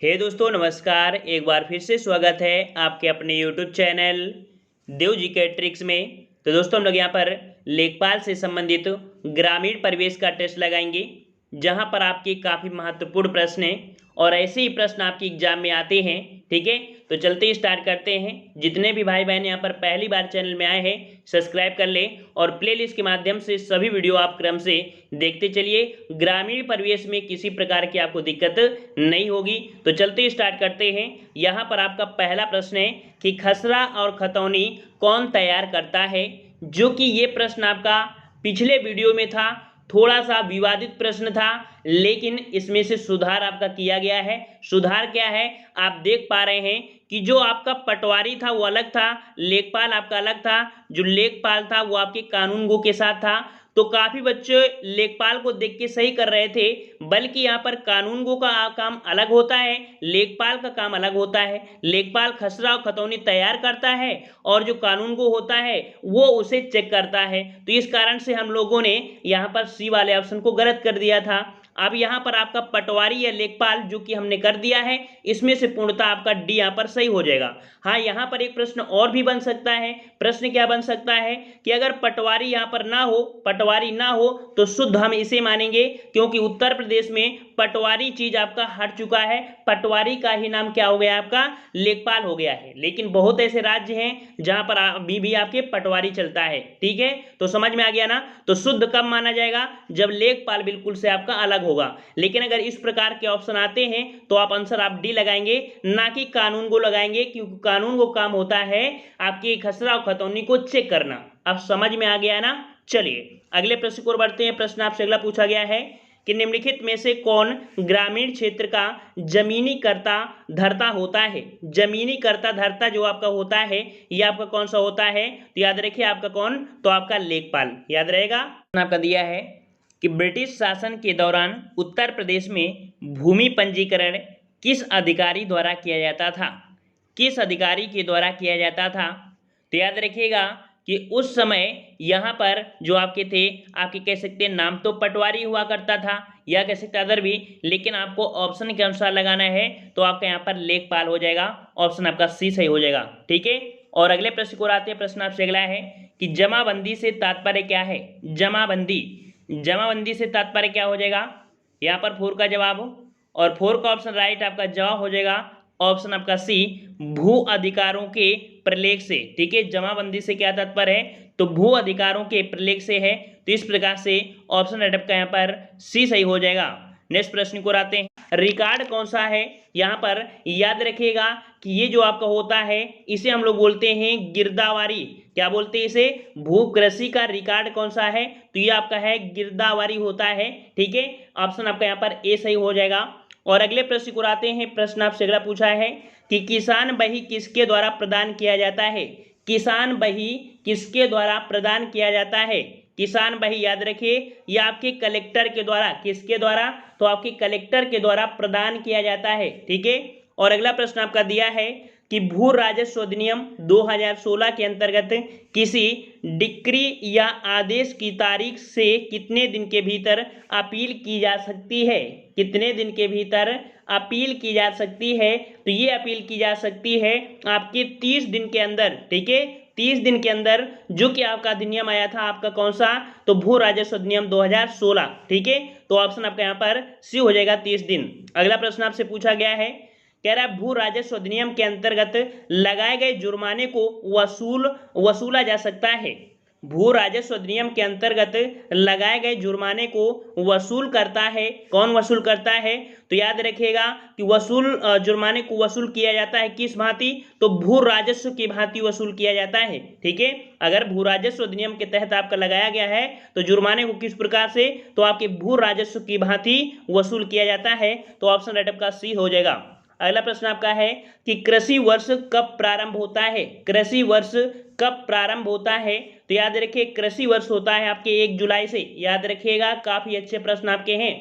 हे दोस्तों नमस्कार। एक बार फिर से स्वागत है आपके अपने यूट्यूब चैनल देव जी के ट्रिक्स में। तो दोस्तों हम लोग यहाँ पर लेखपाल से संबंधित ग्रामीण परिवेश का टेस्ट लगाएंगे, जहाँ पर आपके काफ़ी महत्वपूर्ण प्रश्न हैं और ऐसे ही प्रश्न आपके एग्जाम में आते हैं। ठीक है, तो चलते ही स्टार्ट करते हैं। जितने भी भाई बहन यहाँ पर पहली बार चैनल में आए हैं सब्सक्राइब कर ले और प्लेलिस्ट के माध्यम से सभी वीडियो आप क्रम से देखते चलिए। ग्रामीण परिवेश में किसी प्रकार की आपको दिक्कत नहीं होगी। तो चलते ही स्टार्ट करते हैं। यहाँ पर आपका पहला प्रश्न है कि खसरा और खतौनी कौन तैयार करता है, जो कि ये प्रश्न आपका पिछले वीडियो में था। थोड़ा सा विवादित प्रश्न था, लेकिन इसमें से सुधार आपका किया गया है। सुधार क्या है आप देख पा रहे हैं कि जो आपका पटवारी था वो अलग था, लेखपाल आपका अलग था। जो लेखपाल था वो आपके कानून गो के साथ था। तो काफी बच्चे लेखपाल को देख के सही कर रहे थे, बल्कि यहाँ पर कानून गो का काम अलग होता है, लेखपाल का काम अलग होता है। लेखपाल खसरा और खतौनी तैयार करता है और जो कानून गो होता है वो उसे चेक करता है। तो इस कारण से हम लोगों ने यहाँ पर सी वाले ऑप्शन को गलत कर दिया था। अब यहाँ पर आपका पटवारी या लेखपाल जो कि हमने कर दिया है, इसमें से पूर्णतः आपका डी यहाँ पर सही हो जाएगा। हाँ, यहाँ पर एक प्रश्न और भी बन सकता है। प्रश्न क्या बन सकता है कि अगर पटवारी यहाँ पर ना हो, पटवारी ना हो तो शुद्ध हम इसे मानेंगे, क्योंकि उत्तर प्रदेश में पटवारी चीज आपका हट चुका है। पटवारी का ही नाम क्या हो गया आपका लेखपाल हो गया है। लेकिन बहुत ऐसे राज्य हैं जहां पर अभी भी आपके पटवारी चलता है। ठीक है, तो समझ में आ गया ना। तो शुद्ध कब माना जाएगा, जब लेखपाल बिल्कुल से आपका अलग होगा। लेकिन अगर इस प्रकार के ऑप्शन आते हैं तो आप आंसर आप डी लगाएंगे, ना कि कानून को लगाएंगे, क्योंकि कानून को काम होता है आपकी खसरा और खतौनी को चेक करना। अब समझ में आ गया ना। चलिए अगले प्रश्न को बढ़ते हैं। प्रश्न आपसे अगला पूछा गया है कि निम्नलिखित में से कौन ग्रामीण क्षेत्र का जमीनी कर्ता धर्ता होता है। जमीनी कर्ता धर्ता जो आपका होता है ये आपका कौन सा होता है, तो याद रखिए आपका कौन, तो आपका लेखपाल याद रहेगा। आपका दिया है कि ब्रिटिश शासन के दौरान उत्तर प्रदेश में भूमि पंजीकरण किस अधिकारी द्वारा किया जाता था। किस अधिकारी के द्वारा किया जाता था, तो याद रखिएगा कि उस समय यहाँ पर जो आपके थे, आपके कह सकते हैं नाम तो पटवारी हुआ करता था या कह सकते अदर भी, लेकिन आपको ऑप्शन के अनुसार लगाना है तो आपका यहाँ पर लेखपाल हो जाएगा। ऑप्शन आपका सी सही हो जाएगा। ठीक है, और अगले प्रश्न को आते हैं। प्रश्न आपसे अगला है कि जमाबंदी से तात्पर्य क्या है। जमाबंदी, जमाबंदी से तात्पर्य क्या हो जाएगा, यहाँ पर 4 का जवाब हो और 4 का ऑप्शन राइट आपका जवाब हो जाएगा। ऑप्शन आपका सी भू अधिकारों के प्रलेख से। ठीक है, जमाबंदी से क्या तात्पर्य है, तो भू अधिकारों के प्रलेख से है। तो इस प्रकार से ऑप्शन राइट आपका यहाँ पर सी सही हो जाएगा। नेक्स्ट प्रश्न को आते हैं। रिकॉर्ड कौन सा है, यहाँ पर याद रखिएगा कि ये जो आपका होता है इसे हम लोग बोलते हैं गिरदावारी। क्या बोलते हैं इसे, भू कृषि का रिकॉर्ड कौन सा है, तो ये आपका है गिरदावारी होता है। ठीक है, ऑप्शन आपका यहाँ पर ए सही हो जाएगा। और अगले प्रश्न को आते हैं। प्रश्न आपसे अगला पूछा है कि किसान बही किसके द्वारा प्रदान किया जाता है। किसान बही किसके द्वारा प्रदान किया जाता है। किसान बही याद रखिए यह आपके कलेक्टर के द्वारा, किसके द्वारा, तो आपके कलेक्टर के द्वारा प्रदान किया जाता है। ठीक है, और अगला प्रश्न आपका दिया है कि भू राजस्व अधिनियम 2016 के अंतर्गत किसी डिक्री या आदेश की तारीख से कितने दिन के भीतर अपील की जा सकती है। कितने दिन के भीतर अपील की जा सकती है, तो ये अपील की जा सकती है आपके 30 दिन के अंदर। ठीक है, 30 दिन के अंदर, जो कि आपका अधिनियम आया था आपका कौन सा, तो भू राजस्व अधिनियम 2016। ठीक है, तो ऑप्शन आपका यहाँ पर सी हो जाएगा 30 दिन। अगला प्रश्न आपसे पूछा गया है, कह रहा है भू राजस्व अधिनियम के अंतर्गत लगाए गए जुर्माने को वसूला जा सकता है। भू राजस्व अधिनियम के अंतर्गत लगाए गए जुर्माने को वसूल करता है, कौन वसूल करता है, तो याद रखिएगा कि जुर्माने को वसूल किया जाता है किस भांति, तो भू राजस्व की भांति वसूल किया जाता है। ठीक है, अगर भू राजस्व अधिनियम के तहत आपका लगाया गया है तो जुर्माने को किस प्रकार से, तो आपके भू राजस्व की भांति वसूल किया जाता है। तो ऑप्शन राइट आपका सी हो जाएगा। अगला प्रश्न आपका है कि कृषि वर्ष कब प्रारंभ होता है। कृषि वर्ष कब प्रारंभ होता है, तो याद रखिए कृषि वर्ष होता है आपके 1 जुलाई से। याद रखिएगा, काफी अच्छे प्रश्न आपके हैं।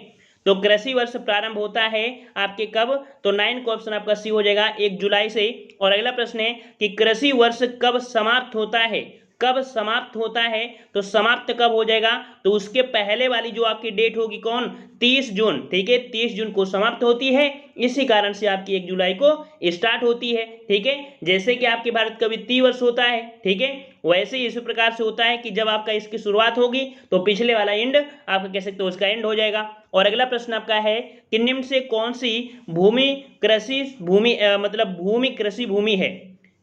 तो कृषि वर्ष प्रारंभ होता है आपके कब, तो 9 का ऑप्शन आपका सी हो जाएगा 1 जुलाई से। और अगला प्रश्न है कि कृषि वर्ष कब समाप्त होता है, कब समाप्त होता है, तो समाप्त कब हो जाएगा, तो उसके पहले वाली जो आपकी डेट होगी कौन, 30 जून, ठीक है, 30 जून को समाप्त होती है। इसी कारण से आपकी 1 जुलाई को स्टार्ट होती है, ठीक है। जैसे कि आपके भारत का वित्तीय वर्ष होता है, ठीक है, वैसे ही इसी प्रकार से होता है कि जब आपका इसकी शुरुआत होगी तो पिछले वाला एंड आपका कह सकते हो उसका एंड हो जाएगा। और अगला प्रश्न आपका है कि निम्न से कौन सी भूमि कृषि भूमि मतलब भूमि कृषि भूमि है,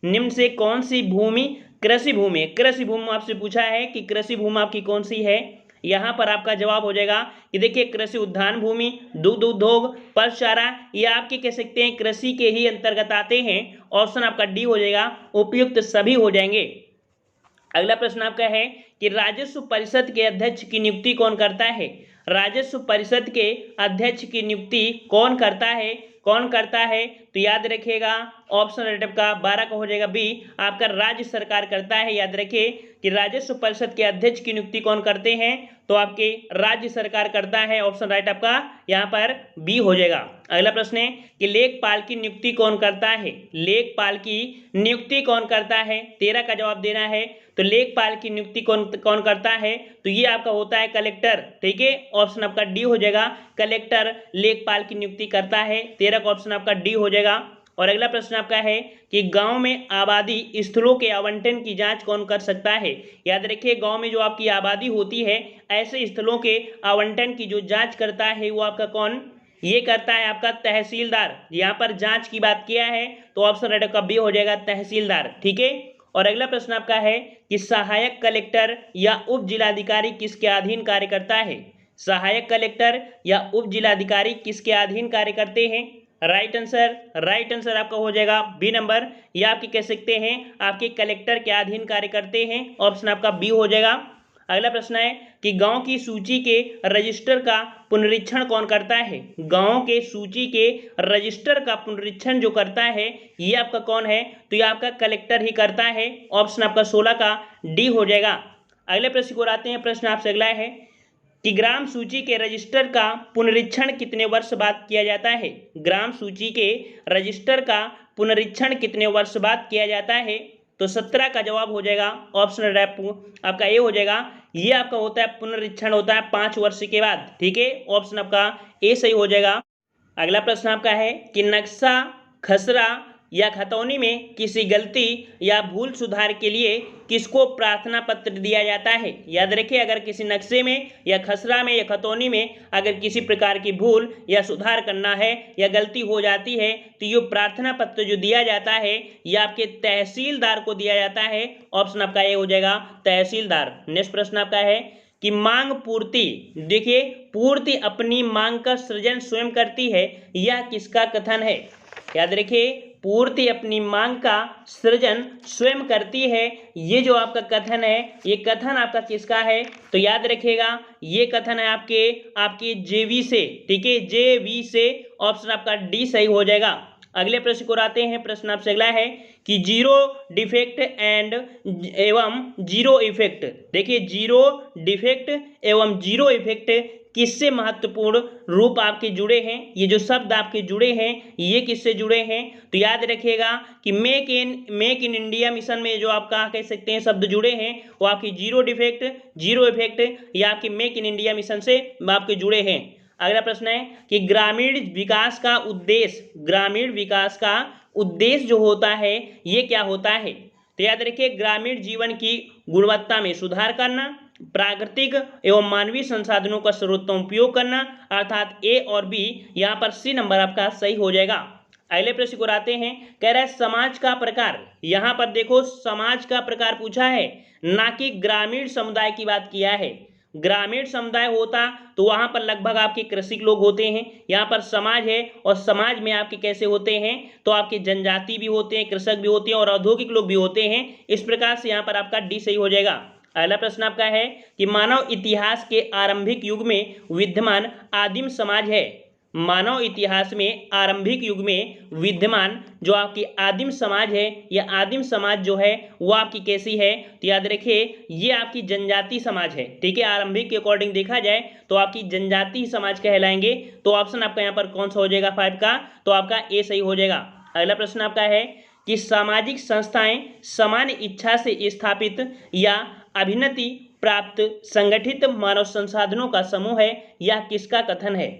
निम्न से कौन सी भूमि कृषि भूमि है। कृषि भूमि आपसे पूछा है कि कृषि भूमि आपकी कौन सी है। यहाँ पर आपका जवाब हो जाएगा कि देखिए कृषि उद्यान भूमि, दुग्ध उद्योग, पशु चारा, ये आपके कह सकते हैं कृषि के ही अंतर्गत आते हैं। ऑप्शन आपका डी हो जाएगा, उपयुक्त सभी हो जाएंगे। अगला प्रश्न आपका है कि राजस्व परिषद के अध्यक्ष की नियुक्ति कौन करता है। राजस्व परिषद के अध्यक्ष की नियुक्ति कौन करता है, कौन करता है, तो याद रखिएगा ऑप्शन राइट आपका 12 का हो जाएगा बी, आपका राज्य सरकार करता है। याद रखिए कि राजस्व परिषद के अध्यक्ष की नियुक्ति कौन करते हैं, तो आपके राज्य सरकार करता है। ऑप्शन राइट आपका यहाँ पर बी हो जाएगा। अगला प्रश्न है कि लेखपाल की नियुक्ति कौन करता है। लेखपाल की नियुक्ति कौन करता है, 13 का जवाब देना है। तो लेखपाल की नियुक्ति कौन कौन करता है, तो ये आपका होता है कलेक्टर, ठीक है। ऑप्शन आपका डी हो जाएगा, कलेक्टर लेखपाल की नियुक्ति करता है। 13 का ऑप्शन आपका डी हो जाएगा। और अगला प्रश्न आपका है कि गांव में आबादी स्थलों के आवंटन की जांच कौन कर सकता है। याद रखिए गांव में जो आपकी आबादी होती है, ऐसे स्थलों के आवंटन की जो जांच करता है वो आपका कौन, ये करता है आपका तहसीलदार। यहाँ पर जांच की बात किया है तो ऑप्शन राइट का बी हो जाएगा, तहसीलदार, ठीक है। और अगला प्रश्न आपका है कि सहायक कलेक्टर या उप जिलाधिकारी किसके अधीन कार्य करता है। सहायक कलेक्टर या उप जिलाधिकारी किसके अधीन कार्य करते हैं। राइट आंसर आपका हो जाएगा बी नंबर, या आपके कह सकते हैं आपके कलेक्टर के अधीन कार्य करते हैं। ऑप्शन आपका बी हो जाएगा। अगला प्रश्न है कि गांव की सूची के रजिस्टर का पुनरीक्षण कौन करता है। गांव के सूची के रजिस्टर का पुनरीक्षण जो करता है ये आपका कौन है, तो ये आपका कलेक्टर ही करता है। ऑप्शन आपका 16 का डी हो जाएगा। अगले प्रश्न को आते हैं। प्रश्न आपसे अगला है कि ग्राम सूची के रजिस्टर का पुनरीक्षण कितने वर्ष बाद किया जाता है। ग्राम सूची के रजिस्टर का पुनरीक्षण कितने वर्ष बाद किया जाता है, तो 17 का जवाब हो जाएगा। ऑप्शन आपका ए हो जाएगा, ये आपका होता है पुनरीक्षण होता है 5 वर्ष के बाद, ठीक है। ऑप्शन आपका ए सही हो जाएगा। अगला प्रश्न आपका है कि नक्शा, खसरा या खतौनी में किसी गलती या भूल सुधार के लिए किसको प्रार्थना पत्र दिया जाता है। याद रखिए अगर किसी नक्शे में या खसरा में या खतौनी में अगर किसी प्रकार की भूल या सुधार करना है या गलती हो जाती है तो ये प्रार्थना पत्र जो दिया जाता है ये आपके तहसीलदार को दिया जाता है। ऑप्शन आपका ए हो जाएगा, तहसीलदार। नेक्स्ट प्रश्न आपका है कि मांग पूर्ति, देखिए पूर्ति अपनी मांग का सृजन स्वयं करती है, यह किसका कथन है। याद रखिए पूर्ति अपनी मांग का सृजन स्वयं करती है, ये जो आपका कथन है ये कथन आपका किसका है, तो याद रखिएगा ये कथन है आपके जेवी से, ठीक है, जेवी से। ऑप्शन आपका डी सही हो जाएगा। अगले प्रश्न को आते हैं। प्रश्न आपसे अगला है कि जीरो डिफेक्ट एवं जीरो इफेक्ट, देखिए जीरो डिफेक्ट एवं जीरो इफेक्ट किससे महत्वपूर्ण रूप आपके जुड़े हैं। ये जो शब्द आपके जुड़े हैं ये किससे जुड़े हैं, तो याद रखिएगा कि मेक इन इंडिया मिशन में जो आपका कह सकते हैं शब्द जुड़े हैं वो आपकी जीरो डिफेक्ट, जीरो इफेक्ट या आपके मेक इन इंडिया मिशन से आपके जुड़े हैं। अगला प्रश्न है कि ग्रामीण विकास का उद्देश्य, ग्रामीण विकास का उद्देश्य जो होता है ये क्या होता है, तो याद रखिए ग्रामीण जीवन की गुणवत्ता में सुधार करना, प्राकृतिक एवं मानवीय संसाधनों का सर्वोत्तम उपयोग करना, अर्थात ए और बी। यहाँ पर सी नंबर आपका सही हो जाएगा। अगले प्रश्न को आते हैं। कह रहा है समाज का प्रकार, यहाँ पर देखो समाज का प्रकार पूछा है, ना कि ग्रामीण समुदाय की बात किया है। ग्रामीण समुदाय होता तो वहां पर लगभग आपके कृषि लोग होते हैं, यहाँ पर समाज है और समाज में आपके कैसे होते हैं, तो आपके जनजाति भी होते हैं, कृषक भी होते हैं और औद्योगिक लोग भी होते हैं। इस प्रकार से यहाँ पर आपका डी सही हो जाएगा। अगला प्रश्न आपका है कि मानव इतिहास के आरंभिक युग में विद्यमान आदिम समाज है। मानव इतिहास में आरंभिक युग में विद्यमान जो आपकी आदिम समाज है या आदिम समाज जो है वो आपकी कैसी है, तो याद रखिए ये आपकी जनजाति समाज है, ठीक है। आरंभिक के अकॉर्डिंग देखा जाए तो आपकी जनजाति समाज कहलाएंगे। तो ऑप्शन आपका यहाँ पर कौन सा हो जाएगा 5 का, तो आपका ए सही हो जाएगा। अगला प्रश्न आपका है कि सामाजिक संस्थाएं सामान्य इच्छा से स्थापित या अभिन्नति प्राप्त संगठित मानव संसाधनों का समूह है, यह किसका कथन है?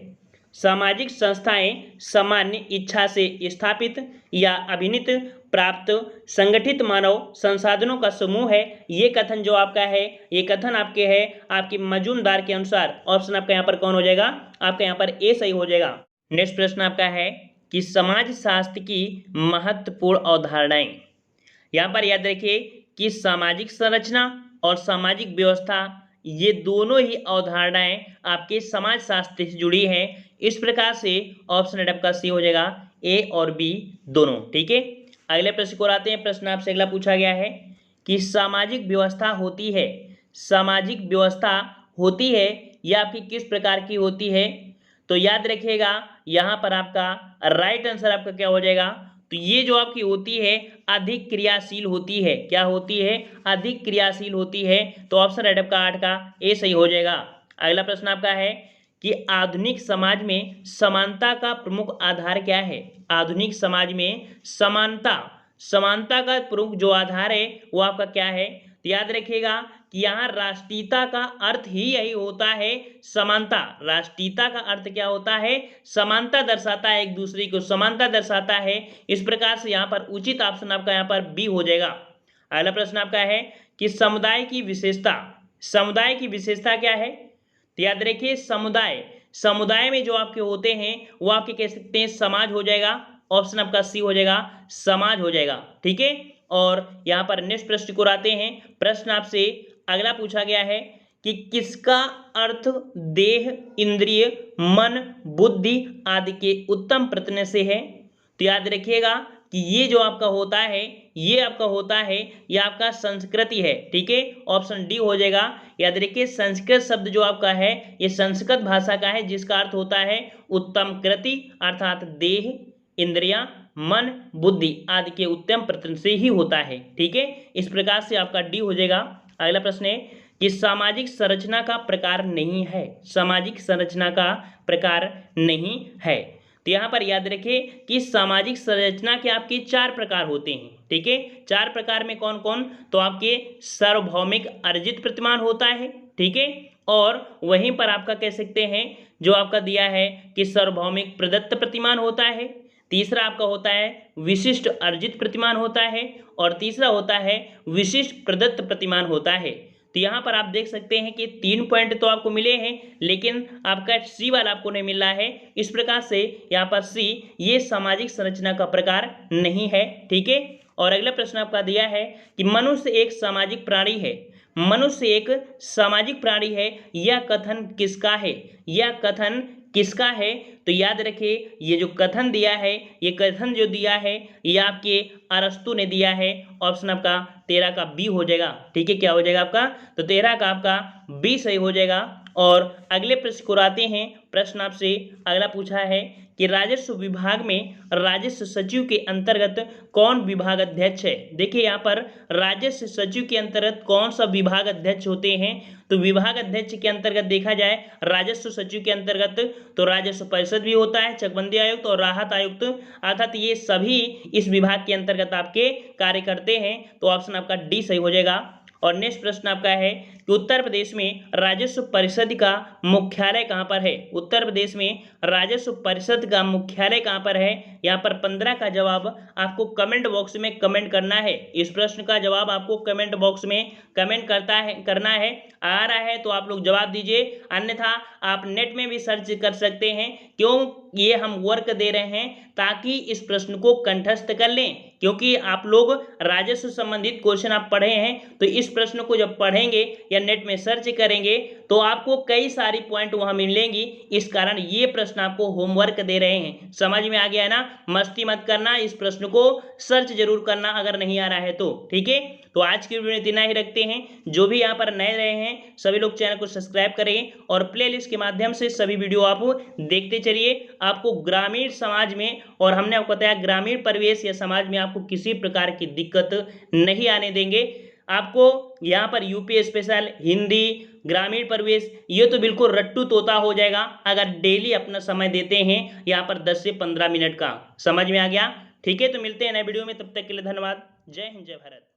सामाजिक संस्थाएं सामान्य इच्छा से स्थापित या अभिन्नत प्राप्त संगठित मानव संसाधनों का समूह है, ये कथन जो आपका है, ये कथन आपके है आपकी मजूमदार के अनुसार। ऑप्शन आपका यहाँ पर कौन हो जाएगा? आपका यहाँ पर ए सही हो जाएगा। नेक्स्ट प्रश्न आपका है कि समाज शास्त्र की महत्वपूर्ण अवधारणाएं। यहाँ पर याद रखिए कि सामाजिक संरचना और सामाजिक व्यवस्था ये दोनों ही अवधारणाएं आपके समाज शास्त्र से जुड़ी हैं। इस प्रकार से ऑप्शन आपका सी हो जाएगा, ए और बी दोनों। ठीक है, अगले प्रश्न को आते हैं। प्रश्न आपसे अगला पूछा गया है कि सामाजिक व्यवस्था होती है, सामाजिक व्यवस्था होती है यह आपकी किस प्रकार की होती है? तो याद रखिएगा यहाँ पर आपका राइट आंसर आपका क्या हो जाएगा? तो ये जो आपकी होती है अधिक क्रियाशील होती है। क्या होती है? अधिक क्रियाशील होती है। तो ऑप्शन राइट आपका 8 का ए सही हो जाएगा। अगला प्रश्न आपका है कि आधुनिक समाज में समानता का प्रमुख आधार क्या है? आधुनिक समाज में समानता का प्रमुख जो आधार है वो आपका क्या है? तो याद रखिएगा कि यहाँ राष्ट्रीयता का अर्थ ही यही होता है, समानता। राष्ट्रीयता का अर्थ क्या होता है? समानता दर्शाता है, एक दूसरे को समानता दर्शाता है। इस प्रकार से यहाँ पर उचित ऑप्शन आपका यहाँ पर बी हो जाएगा। अगला प्रश्न आपका है कि समुदाय की विशेषता क्या है? तो याद रखिए समुदाय में जो आपके होते हैं वो आपके कह सकते हैं समाज हो जाएगा। ऑप्शन आपका सी हो जाएगा, समाज हो जाएगा। ठीक है, और यहाँ पर नेक्स्ट प्रश्न को आते हैं। प्रश्न आपसे अगला पूछा गया है कि किसका अर्थ देह, इंद्रिय, मन, बुद्धि आदि के उत्तम प्रत्यय से है? तो याद रखिएगा कि ये जो आपका होता है ये आपका संस्कृति है। ठीक है, ऑप्शन डी हो जाएगा। याद रखिए संस्कृत शब्द जो आपका है ये संस्कृत भाषा का है, जिसका अर्थ होता है उत्तम कृति, अर्थात देह, इंद्रियां, मन, बुद्धि आदि के उत्तम प्रत्यय से ही होता है। ठीक है, इस प्रकार से आपका डी हो जाएगा। अगला प्रश्न है कि सामाजिक संरचना का प्रकार नहीं है, सामाजिक संरचना का प्रकार नहीं है। तो यहाँ पर याद रखिए कि सामाजिक संरचना के आपके 4 प्रकार होते हैं। ठीक है, 4 प्रकार में कौन कौन? तो आपके सार्वभौमिक अर्जित प्रतिमान होता है। ठीक है, और वहीं पर आपका कह सकते हैं जो आपका दिया है कि सार्वभौमिक प्रदत्त प्रतिमान होता है। तीसरा आपका होता है विशिष्ट अर्जित प्रतिमान होता है, और तीसरा होता है विशिष्ट प्रदत्त प्रतिमान होता है। तो यहाँ पर आप देख सकते हैं कि 3 पॉइंट तो आपको मिले हैं, लेकिन आपका सी वाला आपको नहीं मिल रहा है। इस प्रकार से यहाँ पर सी ये सामाजिक संरचना का प्रकार नहीं है। ठीक है, और अगला प्रश्न आपका दिया है कि मनुष्य एक सामाजिक प्राणी है, मनुष्य एक सामाजिक प्राणी है, यह कथन किसका है? यह कथन किसका है? तो याद रखिए ये जो कथन दिया है, ये कथन जो दिया है ये आपके अरस्तु ने दिया है। ऑप्शन आपका 13 का बी हो जाएगा। ठीक है, क्या हो जाएगा आपका? तो 13 का आपका बी सही हो जाएगा। और अगले प्रश्न को आते हैं। प्रश्न आपसे अगला पूछा है कि राजस्व विभाग में राजस्व सचिव के अंतर्गत कौन विभाग अध्यक्ष है? देखिए यहाँ पर राजस्व सचिव के अंतर्गत कौन सा विभाग अध्यक्ष होते हैं? तो विभाग अध्यक्ष के अंतर्गत देखा जाए राजस्व सचिव के अंतर्गत तो राजस्व परिषद भी होता है, चकबंदी आयुक्त और राहत आयुक्त, अर्थात ये सभी इस विभाग के अंतर्गत आपके कार्य करते हैं। तो ऑप्शन आपका डी सही हो जाएगा। और नेक्स्ट प्रश्न आपका है कि उत्तर प्रदेश में राजस्व परिषद का मुख्यालय कहाँ पर है? उत्तर प्रदेश में राजस्व परिषद का मुख्यालय कहाँ पर है? यहाँ पर 15 का जवाब आपको कमेंट बॉक्स में कमेंट करना है। इस प्रश्न का जवाब आपको कमेंट बॉक्स में कमेंट करना है। आ रहा है तो आप लोग जवाब दीजिए, अन्यथा आप नेट में भी सर्च कर सकते हैं। क्यों ये हम वर्क दे रहे हैं? ताकि इस प्रश्न को कंठस्थ कर लें, क्योंकि आप लोग राजस्व संबंधित क्वेश्चन आप पढ़े हैं, तो इस प्रश्न को जब पढ़ेंगे या नेट में सर्च करेंगे तो आपको कई सारी पॉइंट वहां मिलेंगी। इस कारण ये प्रश्न आपको होमवर्क दे रहे हैं। समझ में आ गया है ना? मस्ती मत करना, इस प्रश्न को सर्च जरूर करना अगर नहीं आ रहा है तो। ठीक है, तो आज की वीडियो में इतना ही रखते हैं। जो भी यहाँ पर नए रहे हैं सभी लोग चैनल को सब्सक्राइब करें और प्लेलिस्ट के माध्यम से सभी वीडियो आप देखते चलिए। आपको ग्रामीण समाज में, और हमने आपको बताया ग्रामीण परिवेश या समाज में आपको किसी प्रकार की दिक्कत नहीं आने देंगे। आपको यहाँ पर यूपी स्पेशल, हिंदी, ग्रामीण परिवेश ये तो बिल्कुल रट्टू तोता हो जाएगा अगर डेली अपना समय देते हैं यहाँ पर 10 से 15 मिनट का। समझ में आ गया? ठीक है, तो मिलते हैं नए वीडियो में, तब तक के लिए धन्यवाद। जय हिंद, जय भारत।